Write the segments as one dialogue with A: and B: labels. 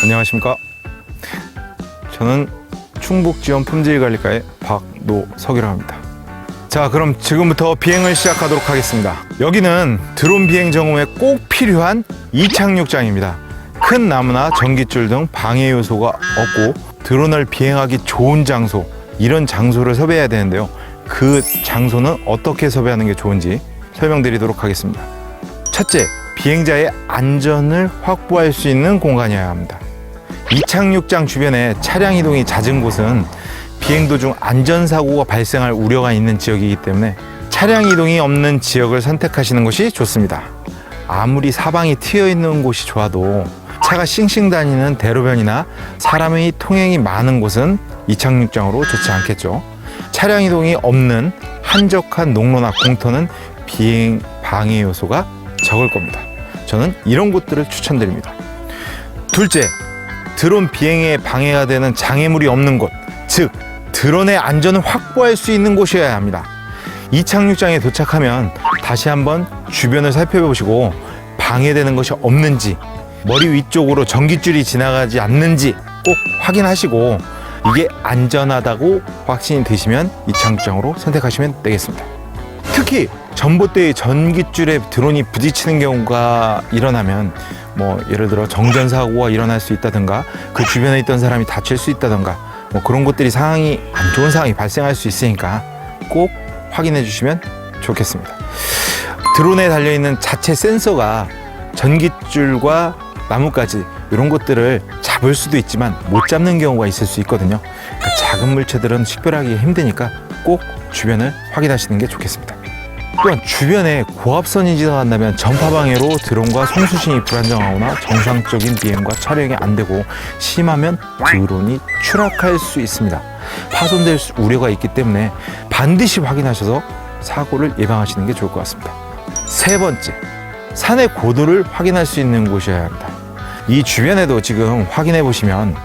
A: 안녕하십니까. 저는 충북지원 품질관리과의 박노석이라고 합니다. 자, 그럼 지금부터 비행을 시작하도록 하겠습니다. 여기는 드론 비행 점검에 꼭 필요한 이착륙장입니다. 큰 나무나 전깃줄 등 방해 요소가 없고 드론을 비행하기 좋은 장소, 이런 장소를 섭외해야 되는데요. 그 장소는 어떻게 섭외하는 게 좋은지 설명드리도록 하겠습니다. 첫째, 비행자의 안전을 확보할 수 있는 공간이어야 합니다. 이착륙장 주변에 차량 이동이 잦은 곳은 비행 도중 안전사고가 발생할 우려가 있는 지역이기 때문에 차량 이동이 없는 지역을 선택하시는 것이 좋습니다. 아무리 사방이 트여 있는 곳이 좋아도 차가 싱싱 다니는 대로변이나 사람의 통행이 많은 곳은 이착륙장으로 좋지 않겠죠. 차량 이동이 없는 한적한 농로나 공터는 비행 방해 요소가 적을 겁니다. 저는 이런 곳들을 추천드립니다. 둘째, 드론 비행에 방해가 되는 장애물이 없는 곳, 즉 드론의 안전을 확보할 수 있는 곳이어야 합니다. 이착륙장에 도착하면 다시 한번 주변을 살펴보시고 방해되는 것이 없는지, 머리 위쪽으로 전깃줄이 지나가지 않는지 꼭 확인하시고 이게 안전하다고 확신이 드시면 이착륙장으로 선택하시면 되겠습니다. 특히 전봇대의 전깃줄에 드론이 부딪히는 경우가 일어나면 예를 들어 정전사고가 일어날 수 있다든가 그 주변에 있던 사람이 다칠 수 있다든가 그런 것들이 상황이 안 좋은 상황이 발생할 수 있으니까 꼭 확인해 주시면 좋겠습니다. 드론에 달려있는 자체 센서가 전깃줄과 나뭇가지 이런 것들을 잡을 수도 있지만 못 잡는 경우가 있을 수 있거든요. 그러니까 작은 물체들은 식별하기 힘드니까 꼭 주변을 확인하시는 게 좋겠습니다. 또한 주변에 고압선이 지나간다면 전파방해로 드론과 송수신이 불안정하거나 정상적인 비행과 촬영이 안 되고 심하면 드론이 추락할 수 있습니다. 파손될 우려가 있기 때문에 반드시 확인하셔서 사고를 예방하시는 게 좋을 것 같습니다. 세 번째, 산의 고도를 확인할 수 있는 곳이어야 합니다. 이 주변에도 지금 확인해 보시면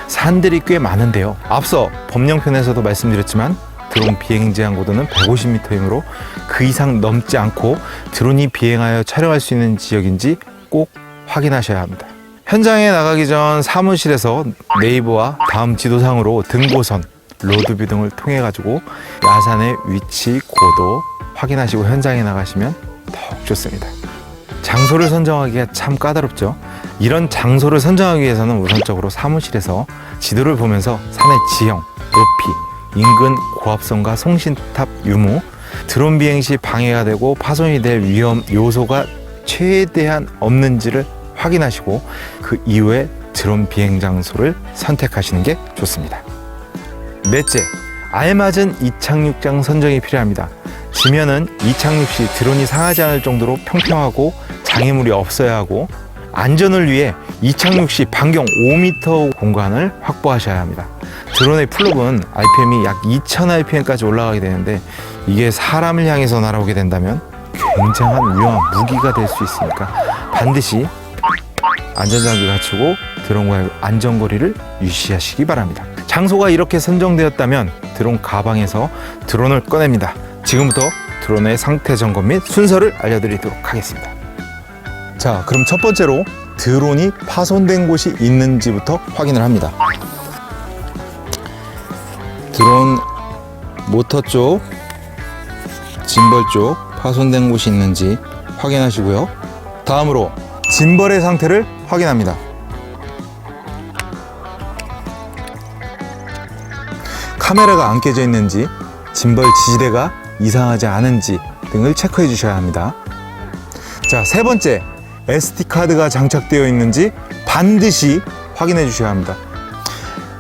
A: 산들이 꽤 많은데요. 앞서 법령편에서도 말씀드렸지만 드론 비행 제한 고도는 150m이므로 그 이상 넘지 않고 드론이 비행하여 촬영할 수 있는 지역인지 꼭 확인하셔야 합니다. 현장에 나가기 전 사무실에서 네이버와 다음 지도상으로 등고선, 로드뷰 등을 통해 가지고 야산의 위치, 고도 확인하시고 현장에 나가시면 더욱 좋습니다. 장소를 선정하기가 참 까다롭죠. 이런 장소를 선정하기 위해서는 우선적으로 사무실에서 지도를 보면서 산의 지형, 높이, 인근 고압선과 송신탑 유무, 드론 비행 시 방해가 되고 파손이 될 위험 요소가 최대한 없는지를 확인하시고 그 이후에 드론 비행 장소를 선택하시는 게 좋습니다. 넷째, 알맞은 이착륙장 선정이 필요합니다. 지면은 이착륙 시 드론이 상하지 않을 정도로 평평하고 장애물이 없어야 하고 안전을 위해 이착륙 시 반경 5m 공간을 확보하셔야 합니다. 드론의 플롭은 RPM이 약 2000rpm까지 올라가게 되는데 이게 사람을 향해서 날아오게 된다면 굉장한 위험한 무기가 될 수 있으니까 반드시 안전장비 갖추고 드론과의 안전거리를 유지하시기 바랍니다. 장소가 이렇게 선정되었다면 드론 가방에서 드론을 꺼냅니다. 지금부터 드론의 상태 점검 및 순서를 알려드리도록 하겠습니다. 자, 그럼 첫 번째로 드론이 파손된 곳이 있는지부터 확인을 합니다. 드론 모터 쪽, 짐벌 쪽 파손된 곳이 있는지 확인하시고요. 다음으로 짐벌의 상태를 확인합니다. 카메라가 안 깨져 있는지, 짐벌 지지대가 이상하지 않은지 등을 체크해 주셔야 합니다. 자, 세 번째, SD카드가 장착되어 있는지 반드시 확인해 주셔야 합니다.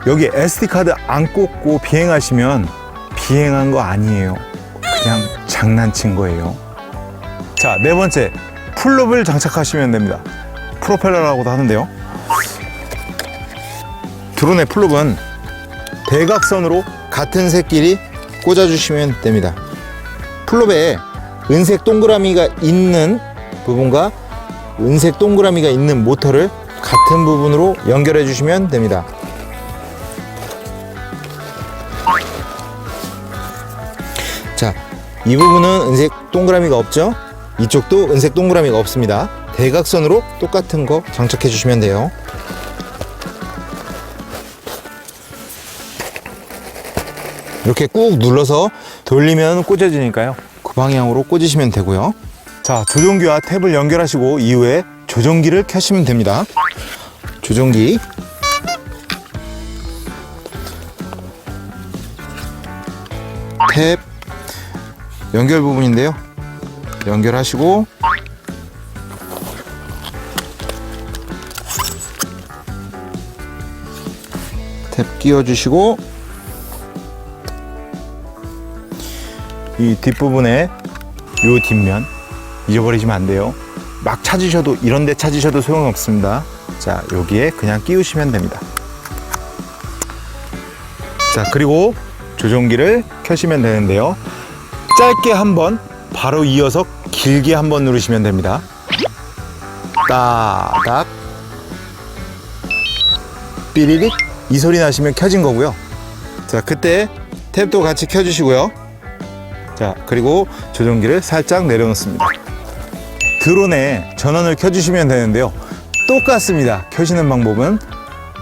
A: 여기 SD카드 안 꽂고 비행하시면 비행한 거 아니에요. 그냥 장난친 거예요. 자, 네 번째, 플롭을 장착하시면 됩니다. 프로펠러라고도 하는데요. 드론의 플롭은 대각선으로 같은 색끼리 꽂아주시면 됩니다. 플롭에 은색 동그라미가 있는 부분과 은색 동그라미가 있는 모터를 같은 부분으로 연결해 주시면 됩니다. 자, 이 부분은 은색 동그라미가 없죠? 이쪽도 은색 동그라미가 없습니다. 대각선으로 똑같은 거 장착해 주시면 돼요. 이렇게 꾹 눌러서 돌리면 꽂아지니까요. 그 방향으로 꽂으시면 되고요. 자, 조종기와 탭을 연결하시고 이후에 조종기를 켜시면 됩니다. 조종기, 탭 연결 부분인데요. 연결하시고 탭 끼워주시고 이 뒷부분에 요 뒷면 잊어버리시면 안 돼요. 막 찾으셔도 이런 데 찾으셔도 소용없습니다. 자, 여기에 그냥 끼우시면 됩니다. 자, 그리고 조종기를 켜시면 되는데요. 짧게 한번 바로 이어서 길게 한번 누르시면 됩니다. 따닥 삐리릭 이 소리 나시면 켜진 거고요. 자, 그때 탭도 같이 켜주시고요. 자, 그리고 조종기를 살짝 내려놓습니다. 드론에 전원을 켜주시면 되는데요. 똑같습니다. 켜시는 방법은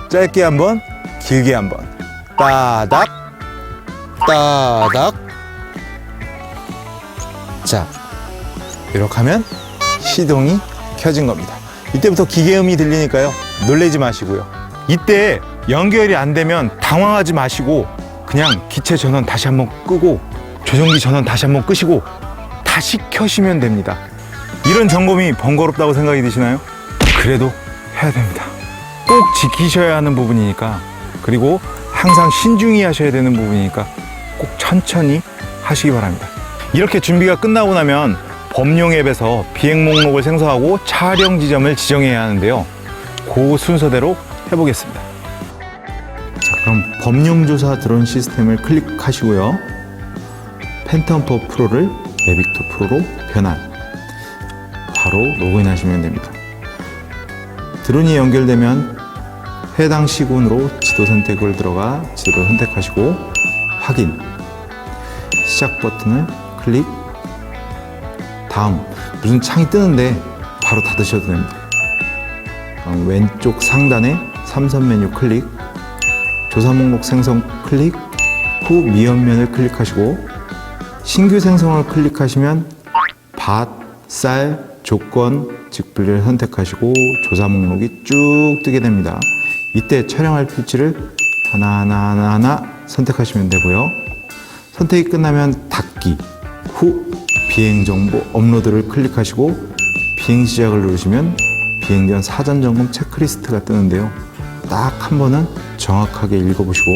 A: 짧게 한번, 길게 한번. 따닥, 따닥. 자, 이렇게 하면 시동이 켜진 겁니다. 이때부터 기계음이 들리니까요. 놀라지 마시고요. 이때 연결이 안 되면 당황하지 마시고 그냥 기체 전원 다시 한번 끄고 조종기 전원 다시 한번 끄시고 다시 켜시면 됩니다. 이런 점검이 번거롭다고 생각이 드시나요? 그래도 해야 됩니다. 꼭 지키셔야 하는 부분이니까, 그리고 항상 신중히 하셔야 되는 부분이니까 꼭 천천히 하시기 바랍니다. 이렇게 준비가 끝나고 나면 범용 앱에서 비행 목록을 생성하고 촬영 지점을 지정해야 하는데요. 그 순서대로 해보겠습니다. 자, 그럼 범용 조사 드론 시스템을 클릭하시고요. 팬텀4 프로를 매빅2 프로로 변환. 바로 로그인 하시면 됩니다. 드론이 연결되면 해당 시군으로 지도 선택을 들어가 지도를 선택하시고 확인, 시작 버튼을 클릭. 다음 무슨 창이 뜨는데 바로 닫으셔도 됩니다. 왼쪽 상단에 삼선 메뉴 클릭, 조사 목록 생성 클릭 후 미연면을 클릭하시고 신규 생성을 클릭하시면 밭, 쌀, 조건, 직분리를 선택하시고 조사 목록이 쭉 뜨게 됩니다. 이때 촬영할 필지를 하나하나 선택하시면 되고요. 선택이 끝나면 닫기 후 비행 정보 업로드를 클릭하시고 비행 시작을 누르시면 비행 전 사전 점검 체크리스트가 뜨는데요. 딱 한 번은 정확하게 읽어보시고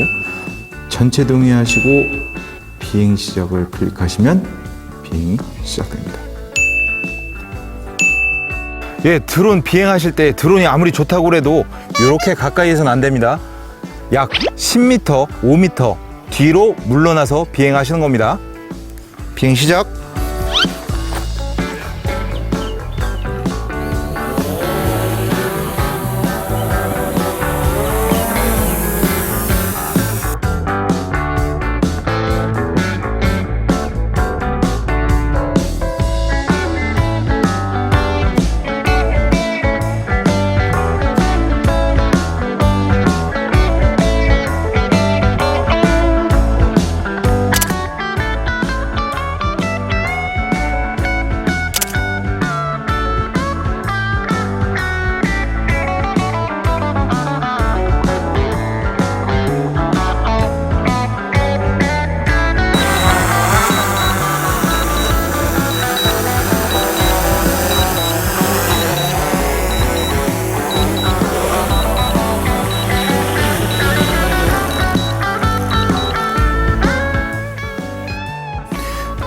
A: 전체 동의하시고 비행 시작을 클릭하시면 비행이 시작됩니다. 예, 드론 비행하실 때 드론이 아무리 좋다고 해도 이렇게 가까이에서는 안 됩니다. 약 10m, 5m 뒤로 물러나서 비행하시는 겁니다. 비행 시작.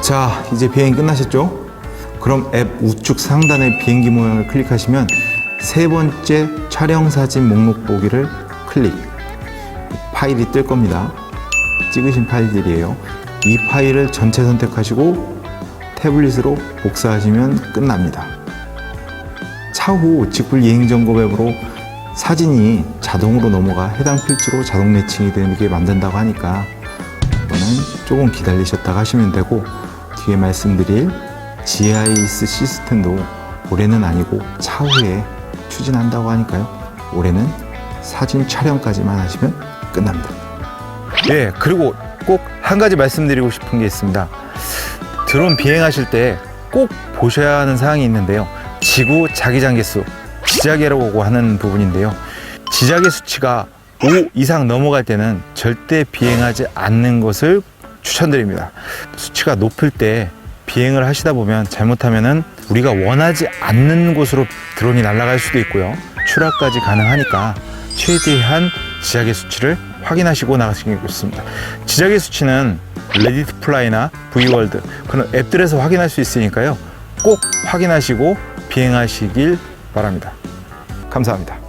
A: 자, 이제 비행이 끝나셨죠? 그럼 앱 우측 상단의 비행기 모양을 클릭하시면 세 번째 촬영 사진 목록 보기를 클릭. 파일이 뜰 겁니다. 찍으신 파일들이에요. 이 파일을 전체 선택하시고 태블릿으로 복사하시면 끝납니다. 차후 직불 예행점검 앱으로 사진이 자동으로 넘어가 해당 필지로 자동 매칭이 되게 만든다고 하니까 이거는 조금 기다리셨다가 하시면 되고, 뒤에 말씀드릴 GIS 시스템도 올해는 아니고 차후에 추진한다고 하니까요. 올해는 사진 촬영까지만 하시면 끝납니다. 예, 그리고 꼭 한 가지 말씀드리고 싶은 게 있습니다. 드론 비행하실 때 꼭 보셔야 하는 사항이 있는데요. 지구 자기장 개수, 지자계라고 하는 부분인데요. 지자계 수치가 5 이상 넘어갈 때는 절대 비행하지 않는 것을 추천드립니다. 수치가 높을 때 비행을 하시다 보면 잘못하면은 우리가 원하지 않는 곳으로 드론이 날아갈 수도 있고요. 추락까지 가능하니까 최대한 지자계 수치를 확인하시고 나가시는 게 좋습니다. 지자계 수치는 레디트 플라이나 V월드 그런 앱들에서 확인할 수 있으니까요. 꼭 확인하시고 비행하시길 바랍니다. 감사합니다.